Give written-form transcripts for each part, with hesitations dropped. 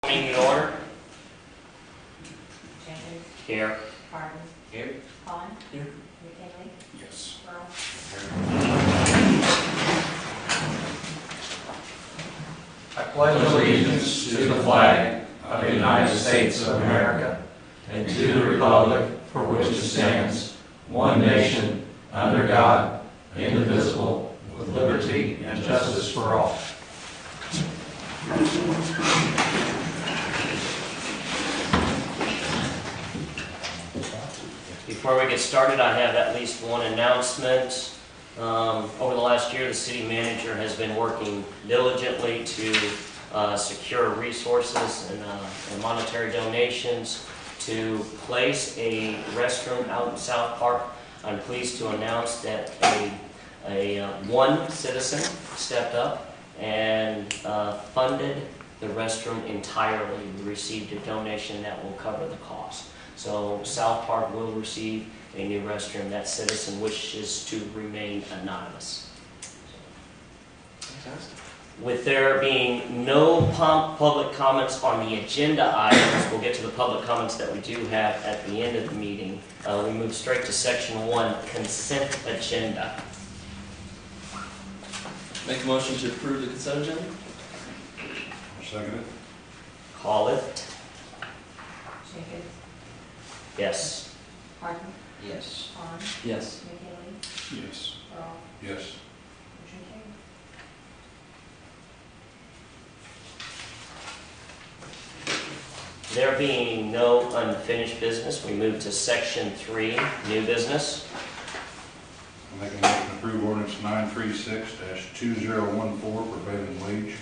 Meeting in order. Jenkins, Here. Harden, Here. Vaughn, Here. McKinley, Yes. Earl. I pledge allegiance to the flag of the United States of America and to the republic for which it stands, one nation, under God, indivisible, with liberty and justice for all. Before we get started, I have at least one announcement. Over the last year, the city manager has been working diligently to secure resources and monetary donations to place a restroom out in South Park. I'm pleased to announce that one citizen stepped up and funded the restroom entirely. We received a donation that will cover the cost. So South Park will receive a new restroom. That citizen wishes to remain anonymous. With there being no public comments on the agenda items, we'll get to the public comments that we do have at the end of the meeting. We move straight to section 1, consent agenda. Make a motion to approve the consent agenda? I'll second it. Call it. Jenkins, Yes. Harden, Yes. Vaughn, Yes. McKinley, Yes. Earl. Yes. Motion carried. There being no unfinished business, we move to section 3, new business. I'll make a motion to approve ordinance 936-2014 prevailing wage.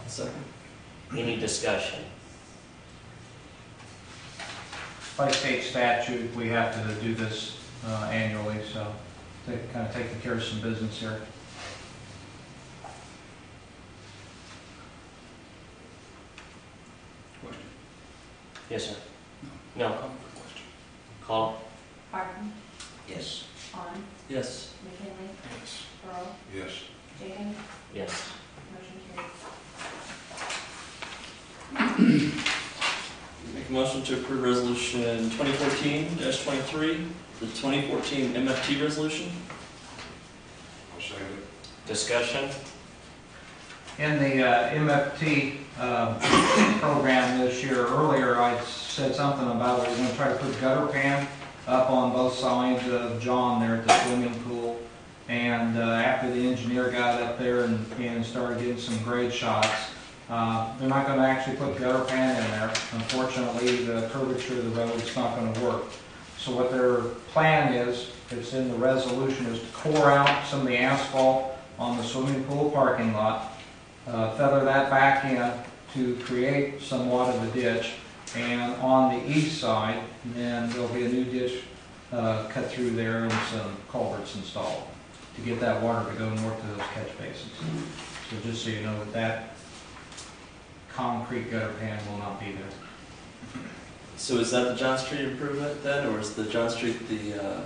Second. Any discussion? By state statute, we have to do this annually, so kind of taking care of some business here. Question? Yes, sir. No. Question? Call. Harden, Yes. Vaughn, Yes. McKinley, Yes. Earl. Yes. Jenkins, Yes. motion carried. Make a motion to approve resolution 2014-23, the 2014 MFT resolution? I'll second it. Discussion? In the MFT program this year, earlier I said something about we're going to try to put gutter pan up on both sides of John there at the swimming pool. And after the engineer got up there and started getting some grade shots, they're not going to actually put gutter pan in there. Unfortunately, the curvature of the road is not going to work. So what their plan is, it's in the resolution, is to core out some of the asphalt on the swimming pool parking lot, feather that back in to create somewhat of a ditch, and on the east side, then there'll be a new ditch cut through there and some culverts installed to get that water to go north to those catch basins. So just so you know that concrete gutter pan will not be there. So is that the John Street improvement then, or is the John Street the,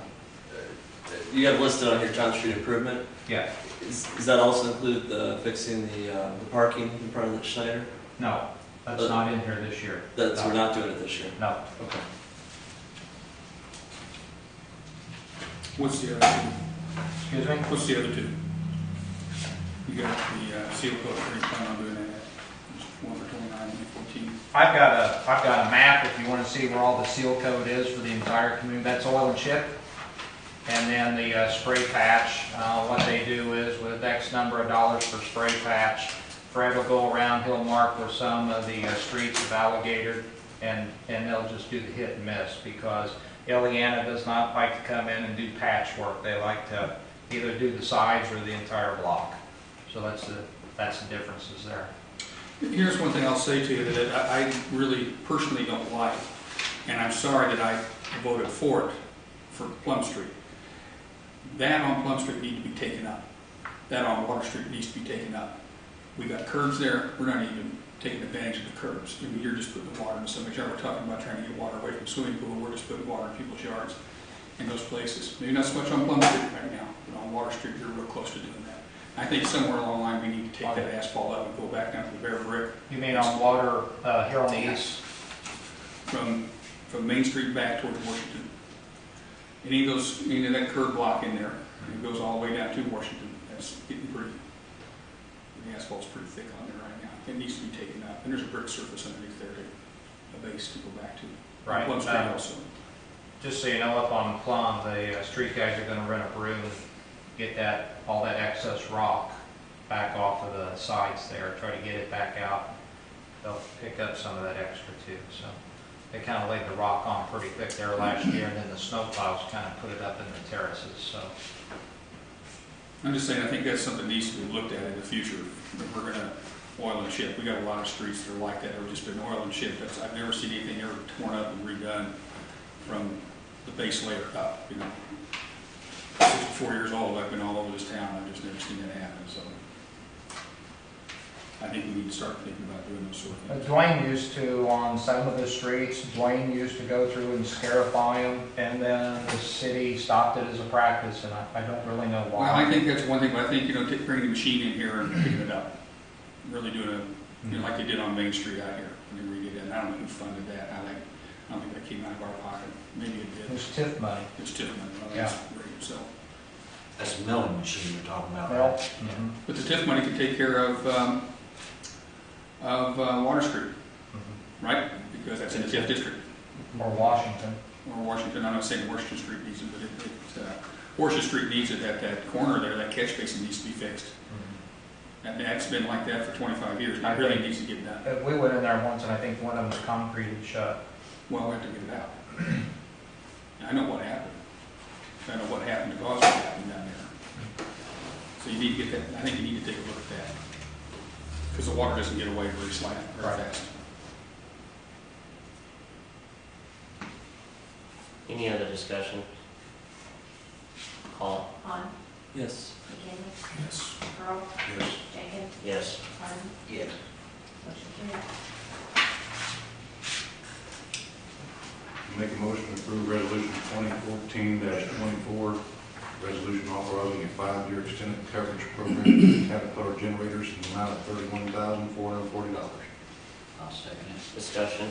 you have listed on here John Street improvement? Yeah. Does that also include the fixing the parking in front of the Schneider? No, that's not in here this year. That's, No. we're not doing it this year? No. Okay. What's the other two? Excuse me? What's the other two? You got the seal coat, are you planning on doing that? One for 29 and 14. I've got a map if you want to see where all the seal coat is for the entire community. That's oil and chip. And then the spray patch, what they do is with X number of dollars for spray patch, Fred will go around, he'll mark where some of the streets have alligator, and they'll just do the hit and miss, because Ileana does not like to come in and do patchwork. They like to either do the sides or the entire block. So that's the differences there. Here's one thing I'll say to you that I really personally don't like, and I'm sorry that I voted for it, for Plum Street. That on Plum Street needs to be taken up. That on Water Street needs to be taken up. We got curbs there, we're not even taking advantage of the curbs. I mean, you're just putting the water in somebody's yard. We're talking about trying to get water away from the swimming pool, we're just putting water in people's yards in those places. Maybe not so much on Plum Street right now, but on Water Street, you're real close to doing that. I think somewhere along the line, we need to take that asphalt up and go back down to the bare brick You mean on Water, here on the east? from Main Street back toward Washington. Any of that curb block in there, and it goes all the way down to Washington. That's getting pretty, the asphalt's pretty thick on there right now. It needs to be taken up, and there's a brick surface underneath there, a base to go back to. Right. Plum Street also. Just so you know, up on Plum, the street guys are gonna rent a broom and get all that excess rock back off of the sides there, try to get it back out. They'll pick up some of that extra too, so. They kind of laid the rock on pretty thick there last year, and then the snow plows kind of put it up in the terraces, so. I'm just saying, I think that's something that needs to be looked at in the future. If we're gonna oil and chip, we got a lot of streets that are like that, have just been oil and chip. I've never seen anything ever torn up and redone from the base layer up, you know. 64 years old, I've been all over this town, I've just never seen that happen, so. I think we need to start thinking about doing those sort of things. Dwayne used to, on some of the streets, Dwayne used to go through and scarify them, and then the city stopped it as a practice, and I don't really know why. Well, I think that's one thing, but I think, you know, bringing the machine in here and picking it up, really doing a, you know, like they did on Main Street out here, when they redid that. And I don't know who funded that. I don't think that came out of our pocket. Maybe it It did. was TIF money. It's TIF money. Well, Yeah. that's great. So, That's a milling machine you're talking about, Well, right? mhm, but the TIF money can take care of Water Street, mhm. right? Because that's in the TIF district. Or Washington. Or Washington, I'm not saying Washington Street needs it, but Washington Street needs it at that corner there, that catch basin needs to be fixed. Mhm. That's been like that for 25 years, and it really needs to get done. We went in there once, and I think one of them was concreted shut. Well, we have to get it out. I know what happened. I know what happened to cause what happened down there. So you need to get that, I think you need to take a look at that. Because the water doesn't get away very Right. fast. Any other discussion? Call. Han, Yes. McKinley, Yes. Pearl, Yes. Jenkins, Yes. Harden, Yes. motion carried. Make a motion to approve resolution 2014-24, resolution authorizing a 5-year extended coverage program for Caterpillar generators in the amount of $31,440. I'll second it. Discussion.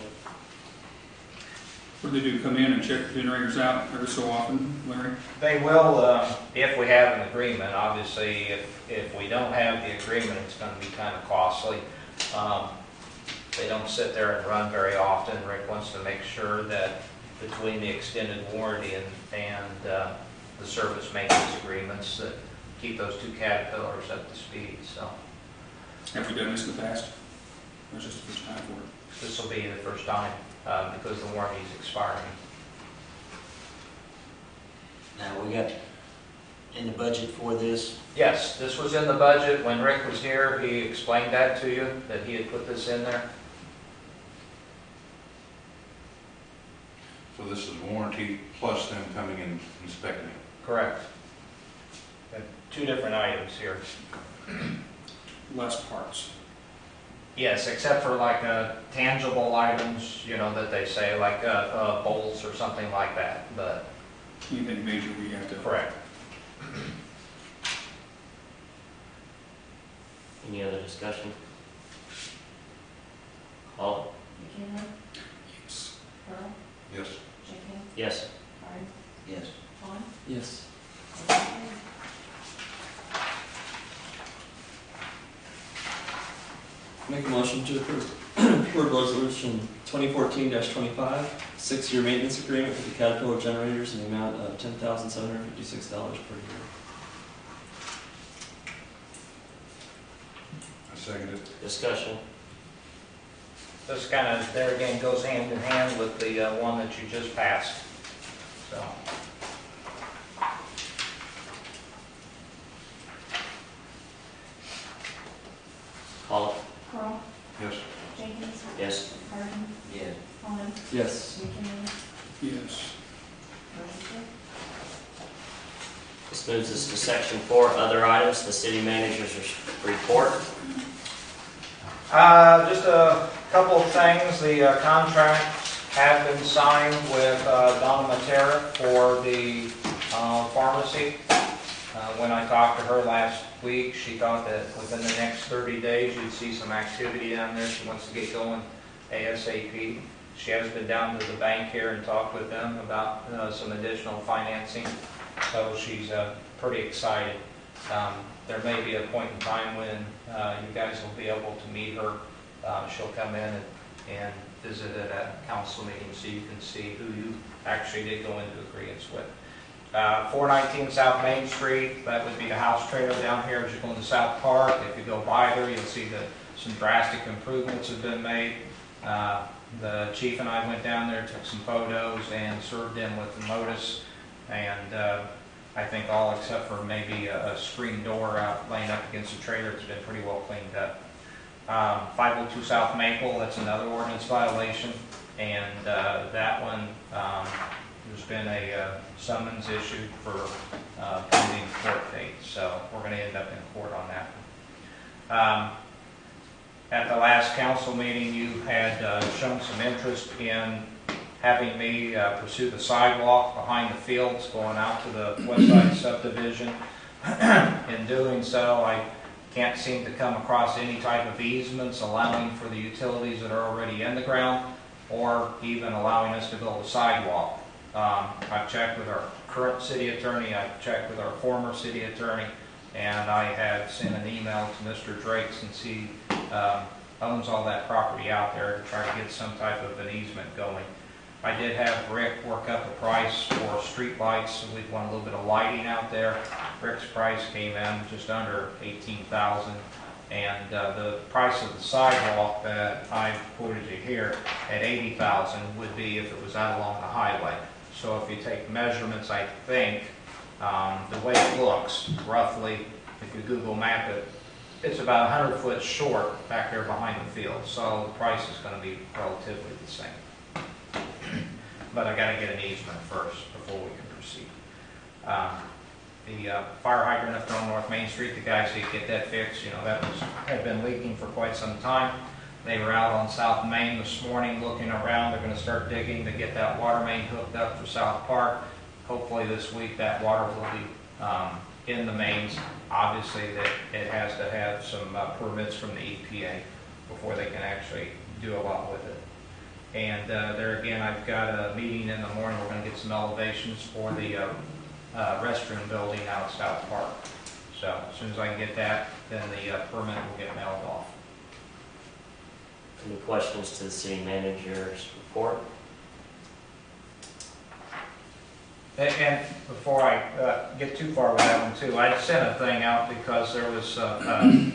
What do they do, come in and check the generators out every so often, Larry? They will, if we have an agreement. Obviously, if we don't have the agreement, it's going to be kind of costly. They don't sit there and run very often. Rick wants to make sure that between the extended warranty and the service maintenance agreements, that keep those two Caterpillars up to speed. So Have we done this in the past? Or is this the first time for it? this will be the first time because the warranty is expiring. Now, we got in the budget for this, Yes, this was in the budget. When Rick was here, he explained that to you, that he had put this in there. So this is warranty plus them coming and inspecting it. Correct. Two different items here. Less parts. Yes, except for like tangible items, you know, that they say, like bolts or something like that, but Anything major we have to. correct. Any other discussion? Call. McKinley, Yes. Pearl, Yes. Jenkins, Yes. Harden, yes. Han, Yes. motion carried. Make a motion to approve resolution 2014-25, 6-year maintenance agreement with the Caterpillar generators in the amount of $10,756 per year. I second it. Discussion. This kind of, there again, goes hand in hand with the one that you just passed. So, Call. Pearl, Yes. Jenkins, Yes. Harden, Yes. Han, Yes. McKinley, Yes. motion carried. This moves us to section 4, other items, the city manager's report. just a couple of things. The contracts have been signed with Donna Matera for the pharmacy. When I talked to her week. She thought that within the next 30 days, you'd see some activity down there. She wants to get going ASAP. She has been down to the bank here and talked with them about some additional financing, so she's pretty excited. There may be a point in time when you guys will be able to meet her. She'll come in and visit at a council meeting so you can see who you actually did go into agreement with. 419 South Main Street, that would be the house trailer down here as you go into South Park. If you go by there, you'll see that some drastic improvements have been made. The chief and I went down there, took some photos, and served them with the notice. And I think all except for maybe a screen door out laying up against the trailer, it's been pretty well cleaned up. 502 South Maple, that's another ordinance violation, and that one, there's been a summons issued for pending court date, so we're going to end up in court on that. At the last council meeting, you had shown some interest in having me pursue the sidewalk behind the fields going out to the west side subdivision. In doing so, I can't seem to come across any type of easements allowing for the utilities that are already in the ground, or even allowing us to build a sidewalk. I've checked with our current city attorney, I've checked with our former city attorney, and I have sent an email to Mr. Drake, since he owns all that property out there, to try to get some type of an easement going. I did have Rick work up a price for street lights, so we'd want a little bit of lighting out there. Rick's price came in just under $18,000, and the price of the sidewalk that I quoted you here at $80,000 would be if it was out along the highway. So if you take measurements, I think the way it looks, roughly, if you Google map it, it's about 100 foot short back there behind the field. So the price is going to be relatively the same. But I got to get an easement first before we can proceed. The fire hydrant up there on North Main Street, the guys did get that fixed. You know, that had been leaking for quite some time. They were out on South Main this morning looking around. They're going to start digging to get that water main hooked up for South Park. Hopefully this week that water will be in the mains. Obviously it has to have some permits from the EPA before they can actually do a lot with it. And there again, I've got a meeting in the morning. We're going to get some elevations for the restroom building out at South Park. So as soon as I can get that, then the permit will get mailed off. Any questions to the city manager's report? And before I get too far with that one too, I sent a thing out because there was a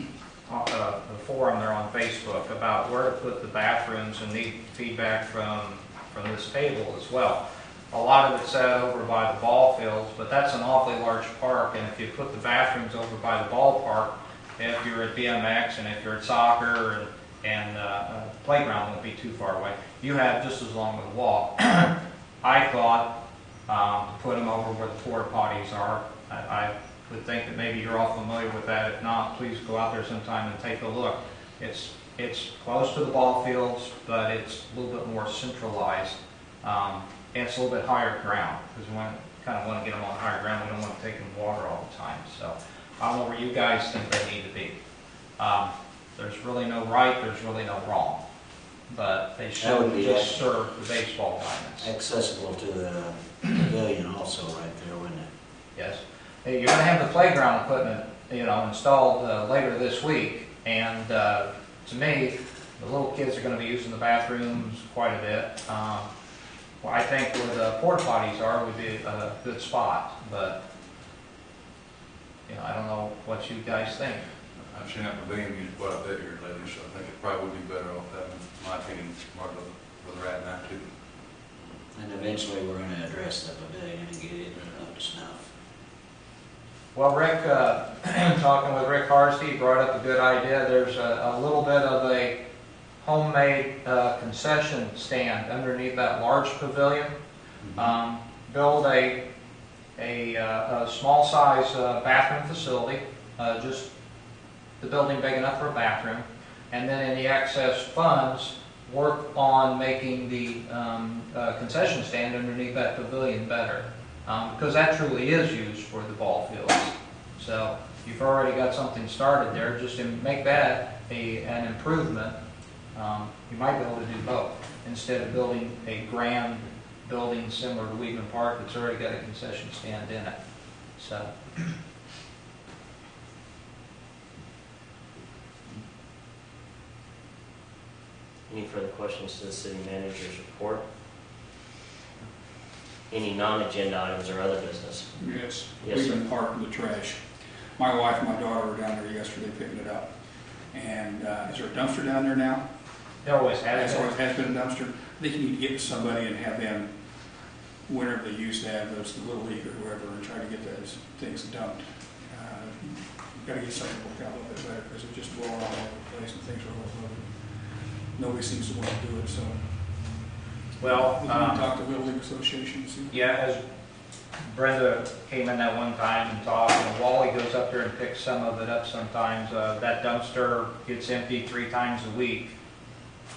forum there on Facebook about where to put the bathrooms, and need feedback from this table as well. A lot of it's set over by the ball fields, but that's an awfully large park, and if you put the bathrooms over by the ballpark, if you're at BMX and if you're at soccer and playground won't be too far away, you have just as long of a walk. I thought to put them over where the porta potties are. I would think that maybe you're all familiar with that. If not, please go out there sometime and take a look. It's close to the ball fields, but it's a little bit more centralized. And it's a little bit higher ground, because we kind of want to get them on higher ground. We don't want to take them water all the time. So I don't know where you guys think they need to be. There's really no right, there's really no wrong. But they should just serve the baseball diamonds. Accessible to the pavilion also right there, wouldn't it? Yes. Hey, you're going to have the playground equipment, installed later this week. And to me, the little kids are going to be using the bathrooms quite a bit. Well, I think where the porta potties are would be a good spot, but I don't know what you guys think. I've seen that pavilion used quite a bit here lately, so I think it probably would be better off having, in my opinion, more of where they're at now too. And eventually we're going to address the pavilion and get it up to snuff. Well, Rick, talking with Rick Harsty, brought up a good idea. There's a little bit of a homemade concession stand underneath that large pavilion. Build a small size bathroom facility, just the building big enough for a bathroom, and then in the excess funds work on making the concession stand underneath that pavilion better, because that truly is used for the ball fields. So you've already got something started there, just to make that an improvement. You might be able to do both, instead of building a grand building similar to Weedman Park that's already got a concession stand in it. So, Any further questions to the city manager's report? Any non-agenda items or other business? Yes, Yes, we've sir. been parking the trash. My wife and my daughter were down there yesterday picking it up. And is there a dumpster down there now? there always has Has been. always has been a dumpster. I think you need to get with somebody and have them, whenever they used to have those, the Little League or whoever, and try to get those things dumped. Got to get something worked out a little bit better, because it's just blowing all over the place and things are all over. Nobody seems to want to do it, so. Well, We can talk to Little League Association and see. yeah, as Brenda came in that one time and talked, and Wally goes up there and picks some of it up sometimes. That dumpster gets emptied 3 times a week.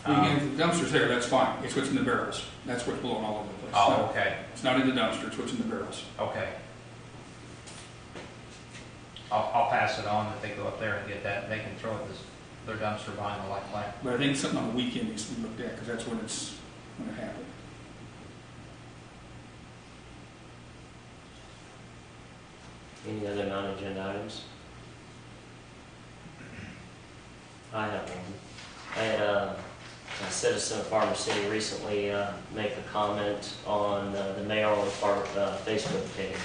If the dumpster's there, that's fine. It's what's in the barrels. That's what's blowing all over the place. Oh, okay, It's not in the dumpster, it's what's in the barrels. okay. I'll pass it on that they go up there and get that. They can throw it their dumpster behind the light plant. But I think something on the weekend needs to be looked at, because that's when it happened. Any other non-agenda items? I have one. I had a citizen of Farmer City recently make a comment on the mayoral Facebook page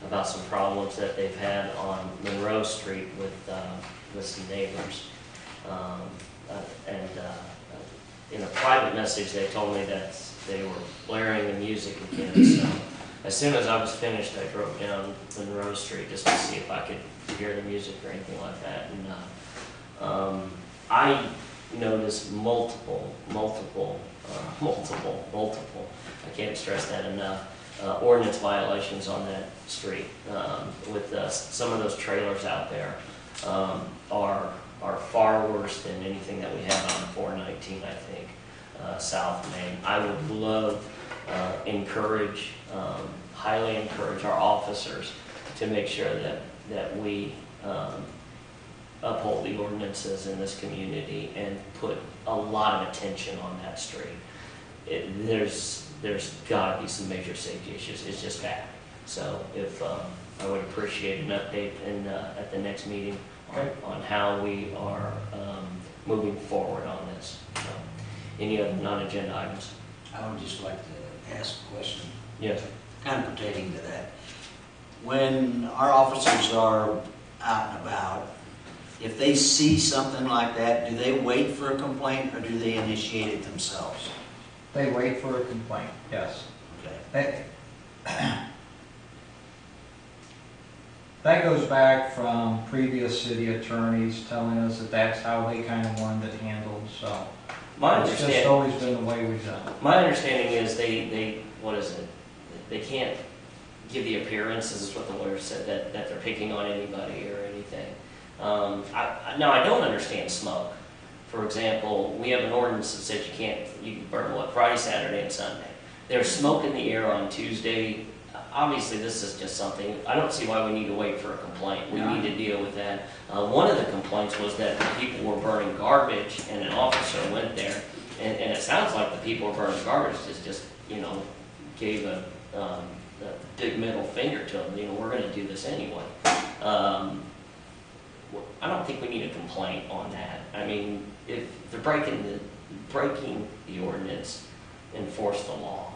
about some problems that they've had on Monroe Street with some neighbors. In a private message, they told me that they were blaring the music again. So as soon as I was finished, I drove down Monroe Street just to see if I could hear the music or anything like that. And I noticed multiple, I can't stress that enough, ordinance violations on that street. With some of those trailers out there are far worse than anything that we have on 419, I think, South Main. I would love, highly encourage our officers to make sure that we uphold the ordinances in this community and put a lot of attention on that street. There's got to be some major safety issues. It's just bad. So if I would appreciate an update at the next meeting on how we are moving forward on this. So, any other non-agenda items? I would just like to ask a question, Yes. kind of pertaining to that. When our officers are out and about, if they see something like that, do they wait for a complaint or do they initiate it themselves? They wait for a complaint, yes. Okay. That goes back from previous city attorneys telling us that that's how they kind of wanted it handled, so. My It's just understanding. always been the way we've done it. My understanding is they what is it? They can't give the appearance, this is what the lawyer said, that they're picking on anybody or anything. Now, I don't understand smoke. For example, we have an ordinance that says you can burn what, Friday, Saturday, and Sunday. There's smoke in the air on Tuesday. Obviously, this is just something, I don't see why we need to wait for a complaint. We need to deal with that. One of the complaints was that the people were burning garbage, and an officer went there, and it sounds like the people were burning garbage just gave a big middle finger to them. We're going to do this anyway. I don't think we need a complaint on that. I mean, if they're breaking the ordinance, enforce the law.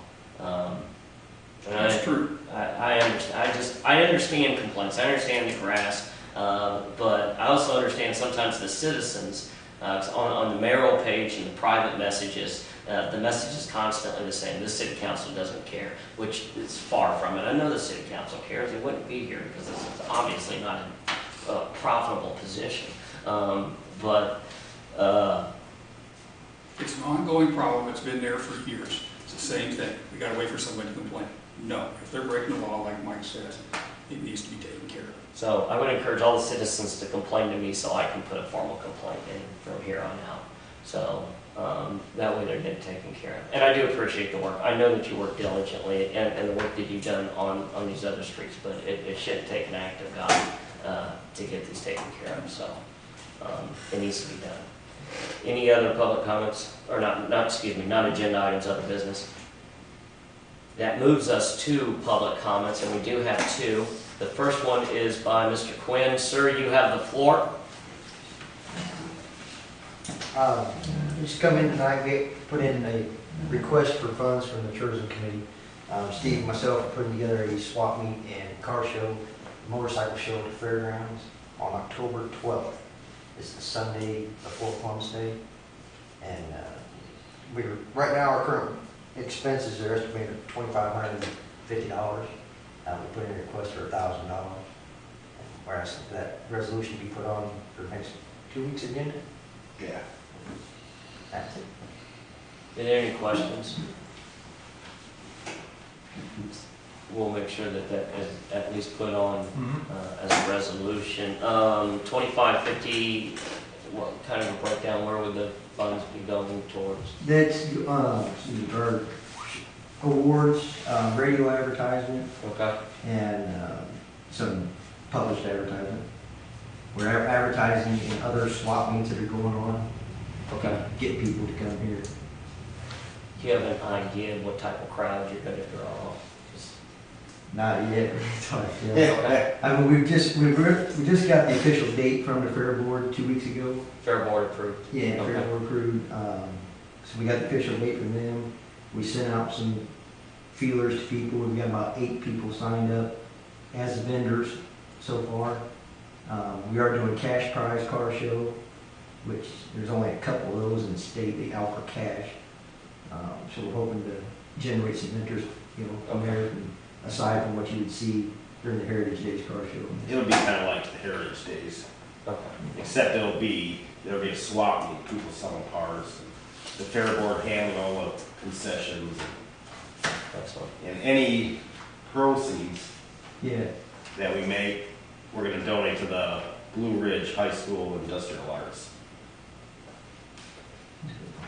That's true. I understand. I understand complaints. I understand the grass, but I also understand sometimes the citizens on the mayoral page and the private messages. The message is constantly the same. The city council doesn't care, which is far from it. I know the city council cares. They wouldn't be here because it's obviously not a profitable position. It's an ongoing problem. It's been there for years. It's the same thing. We got to wait for somebody to complain. No, if they're breaking the law, like Mike says, it needs to be taken care of. So I would encourage all the citizens to complain to me so I can put a formal complaint in from here on out. So that way they're getting taken care of. And I do appreciate the work. I know that you work diligently and the work that you've done on these other streets, but it shouldn't take an act of God to get these taken care of, so, it needs to be done. Any other public comments, or not agenda items, other business? That moves us to public comments, and we do have two. The first one is by Mr. Quinn. Sir, you have the floor. Just come in tonight, we put in a request for funds from the tourism committee. Steve and myself are putting together a swap meet and car show, motorcycle show at the fairgrounds on October 12th. It's the Sunday before Columbus Day. And right now our current expenses are estimated at $2,550. We put in a request for $1,000. We're asking for that resolution to be put on for the next 2 weeks agenda. Yeah. That's it. Are there any questions? We'll make sure that that is at least put on as a resolution. 2550, what kind of a breakdown, where would the funds be going towards? That's our awards, radio advertisement, Okay. and some published advertisement. We're advertising in other swap meets that are going on. Okay. Get people to come here. Do you have an idea of what type of crowd you're going to draw? Not yet. Okay. I mean, we just got the official date from the fair board 2 weeks ago. Fair board approved. Yeah, Okay. fair board approved. So we got the official date from them. We sent out some feelers to people. We've got about 8 people signed up as vendors so far. We are doing cash prize car show, which there's only a couple of those in the state. They offer cash. So we're hoping to generate some interest, from there, aside from what you would see during the Heritage Days car show. It'll be kind of like the Heritage Days, Okay. except there'll be a swap meet, people selling cars, and the fair board handling all the concessions, Excellent. and any proceeds Yeah. that we make, we're going to donate to the Blue Ridge High School Industrial Arts.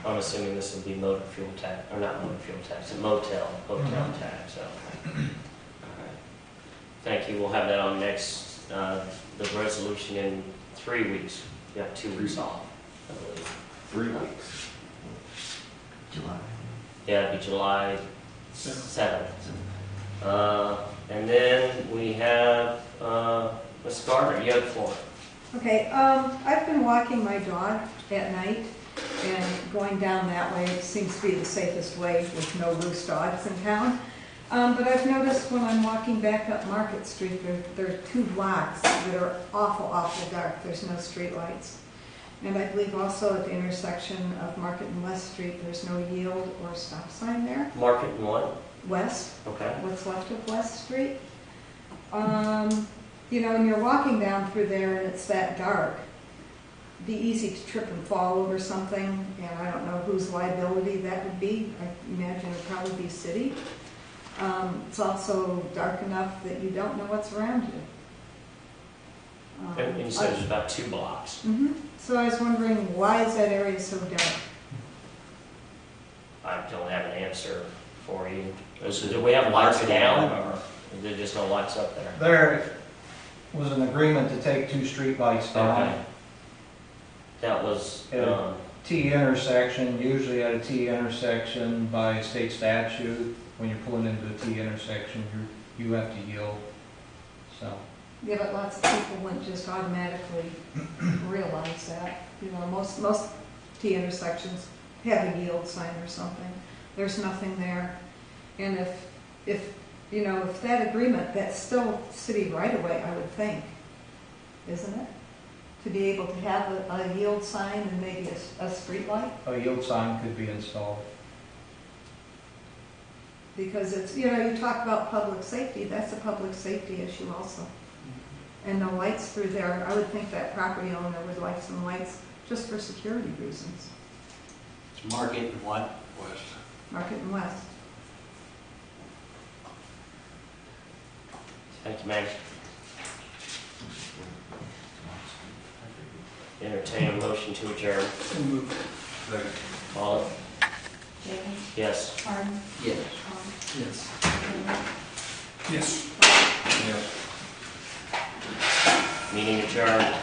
I'm assuming this will be motor fuel tax, or not motor fuel tax, a hotel tax, so. All right. Thank you, we'll have that on next, the resolution in 3 weeks. You have 2 weeks off, I believe. 3 weeks. July. Yeah, it'd be July 7th. And then we have, Ms. Gardner, you have the floor. Okay, I've been walking my dog at night, and going down that way seems to be the safest way with no loose dogs in town. But I've noticed when I'm walking back up Market Street, there are 2 blocks that are awful, awful dark. There's no street lights. And I believe also at the intersection of Market and West Street, there's no yield or stop sign there. Market and what? West, Okay. what's left of West Street. When you're walking down through there and it's that dark, it'd be easy to trip and fall over something, and I don't know whose liability that would be. I imagine it would probably be city. It's also dark enough that you don't know what's around you. And you said there's about 2 blocks. So I was wondering, why is that area so dark? I don't have an answer for you. Do we have lights down, or is there just no lights up there? There was an agreement to take 2 street lights down. Okay. That was, At a T intersection, usually at a T intersection by state statute, when you're pulling into a T intersection, you have to yield, so. Yeah, but lots of people wouldn't just automatically realize that. Most T intersections have a yield sign or something. There's nothing there. And if that agreement, that's still city right away, I would think, isn't it? To be able to have a yield sign and maybe a street light? A yield sign could be installed. Because it's, you talk about public safety, that's a public safety issue also. And no lights through there. I would think that property owner would like some lights just for security reasons. It's Market and what? West. Market and West. thank you, ma'am. Entertain a motion to adjourn. Second. All, Jenkins, yes. Harden, Yes. Vaughn, Yes. Taylor, Yes. Yes. Meeting adjourned.